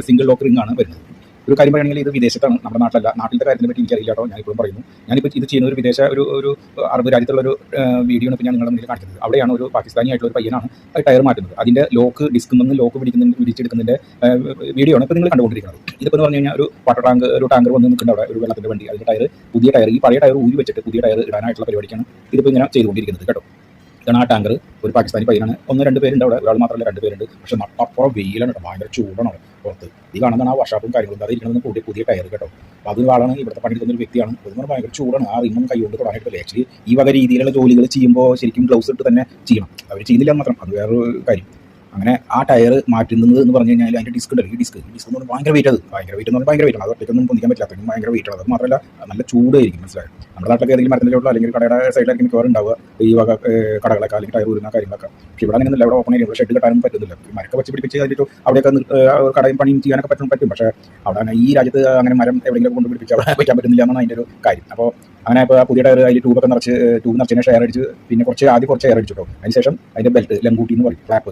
Single lock ring ആണ് വരുന്നത്. ഒരു കാര്യം പറയുകയാണെങ്കിൽ ഇത് വിദേശത്താണ്, നമ്മുടെ നാട്ടിലല്ല. നാട്ടിലത്തെ കാര്യത്തിനെ പറ്റി എനിക്കറിയില്ല കേട്ടോ, ഞാനിപ്പോഴും പറയുന്നു. ഞാനിപ്പോൾ ഇത് ചെയ്യുന്ന ഒരു വിദേശ ഒരു അറബ് രാജ്യത്തുള്ളൊരു വീഡിയോ ആണ് ഇപ്പോൾ ഞാൻ നിങ്ങളുടെ മുന്നിൽ കാണിക്കുന്നത്. അവിടെയാണ് ഒരു പാകിസ്ഥാനി ആയിട്ടുള്ള ഒരു പയ്യനാണ് ടയർ മാറ്റുന്നത്. അതിൻ്റെ ലോക്ക് ഡിസ്കിൽ നിന്ന് ലോക്ക് പിടിച്ചെടുക്കുന്നതിൻ്റെ വീഡിയോ ആണ് ഇപ്പോൾ നിങ്ങൾ കണ്ടുകൊണ്ടിരിക്കുന്നത്. ഇതിപ്പോൾ എന്ന് പറഞ്ഞു കഴിഞ്ഞാൽ ഒരു ടാങ്കർ വന്ന് നിൽക്കുന്ന അവിടെ ഒരു വെള്ളത്തിൻ്റെ വണ്ടി, അതിൻ്റെ ടയർ, പുതിയ ടയർ, ഈ പഴയ ടയർ ഊരി വെച്ചിട്ട് പുതിയ ടയർ ഇടാനായിട്ടുള്ള പരിപാടിക്കാണ് ഇതിപ്പോൾ ഇങ്ങനെ ചെയ്തുകൊണ്ടിരിക്കുന്നത് കേട്ടോ. ഇതാണ് ആ ടാങ്കർ. ഒരു പാകിസ്ഥാനി പയ്യനാണ്. 1-2 പേരുണ്ട് അവിടെ, ഒരാൾ മാത്രമല്ല 2 പേരുണ്ട്. പക്ഷേ നട്ടപ്പുറം വെയിലാണ് കേട്ടോ, ഭയങ്കര ചൂടാണ് പുറത്ത്. ഈ കാണുന്നതാണ് ആ വർഷാപ്പും കാര്യങ്ങളും, അത് ഇരിക്കുന്നത് പുതിയ ടയർ കേട്ടോ. അപ്പോൾ അത് ആളാണ്, ഇവിടുത്തെ പണിയെടുക്കുന്ന ഒരു വ്യക്തിയാണ്. അതെന്ന് ഭയങ്കര ചൂടാണ്. ആ റിങ്ങും കൈകൊണ്ട് തൊടാനായിട്ട് പറ്റില്ല. ആക്ച്വലി ഈ വക രീതിയിലുള്ള ജോലികൾ ചെയ്യുമ്പോൾ ശരിക്കും ഗ്ലൗസ് ഇട്ട് തന്നെ ചെയ്യണം. അവർ ചെയ്യുന്നില്ല മാത്രം, അത് വേറൊരു കാര്യം. അങ്ങനെ ആ ടയർ മാറ്റുന്നത് എന്ന് പറഞ്ഞു കഴിഞ്ഞാൽ അതിൻ്റെ ഡിസ്ക് ഉണ്ടല്ലോ, ഈ ഡിസ്ക് എന്ന് പറഞ്ഞാൽ ഭയങ്കര വെയിറ്റ്, ഭയങ്കര വെയിറ്റ് എന്ന് പറഞ്ഞാൽ ഭയങ്കര വെയിറ്റാണ്. അത് ഒറ്റയ്ക്കൊന്നും പൊന്തിക്കാൻ പറ്റില്ല, അത്രയും ഭയങ്കര വെയിറ്റാണ്. അത് മാത്രമല്ല നല്ല ചൂടായിരിക്കും, മനസ്സിലായോ. നമ്മുടെ നാട്ടിലൊക്കെ ഏതെങ്കിലും മരത്തിൻ്റെ ചോട്ടിലോ അല്ലെങ്കിൽ കടയുടെ സൈഡിലായിരിക്കും മിക്കവാറും ഉണ്ടാവുക ഈ വക കടകളൊക്കെ അല്ലെങ്കിൽ ടയർ ഊരുന്ന കാര്യങ്ങളൊക്കെ. പക്ഷേ ഇവിടെ അങ്ങനെയൊന്നുമില്ല, ഇവിടെ ഓപ്പൺ ഏരിയ, ഷെഡ് കെട്ടാനും പറ്റുന്നില്ല. മരമൊക്കെ വെച്ച് പിടിപ്പിച്ച് കഴിഞ്ഞിട്ട് അവിടെയൊക്കെ കടയും പണിയും ചെയ്യാനൊക്കെ പറ്റും. പക്ഷേ അവിടെ ഈ രാജ്യത്ത് അങ്ങനെ മരം എവിടെയെങ്കിലും കൊണ്ട് പിടിപ്പിച്ച് അവിടെ വയ്ക്കാൻ പറ്റുന്നില്ല എന്നാണ് അതിൻ്റെ ഒരു കാര്യം. അപ്പോൾ അങ്ങനെ ഇപ്പോൾ പുതിയ ടയർ അതിൽ ട്യൂബ് നിറച്ചതിന് ഷെയർ അടിച്ച്, പിന്നെ കുറച്ച് എയർ അടിച്ചു കേട്ടോ. അതിനുശേഷം അതിൻ്റെ ബെൽറ്റ്, ലംഗൂട്ടി എന്ന് പറയും, ഫ്ലാപ്പ്,